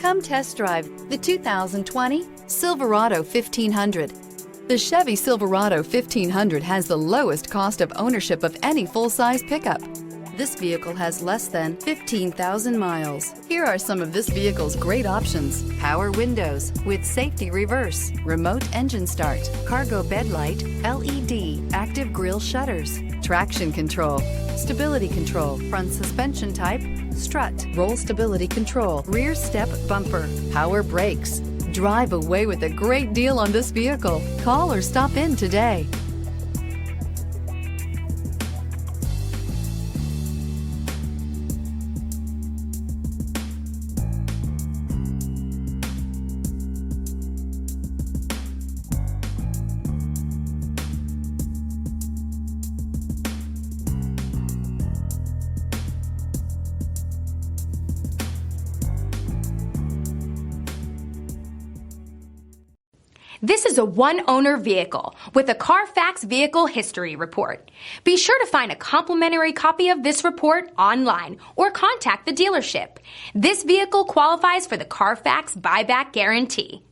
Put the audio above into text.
Come test drive the 2020 Silverado 1500. The Chevy Silverado 1500 has the lowest cost of ownership of any full-size pickup. This vehicle has less than 15,000 miles. Here are some of this vehicle's great options: power windows with safety reverse, remote engine start, cargo bed light, LED, active grille shutters, traction control, stability control, front suspension type, strut, roll stability control, rear step bumper, power brakes. Drive away with a great deal on this vehicle. Call or stop in today. This is a one-owner vehicle with a Carfax Vehicle History Report. Be sure to find a complimentary copy of this report online or contact the dealership. This vehicle qualifies for the Carfax Buyback Guarantee.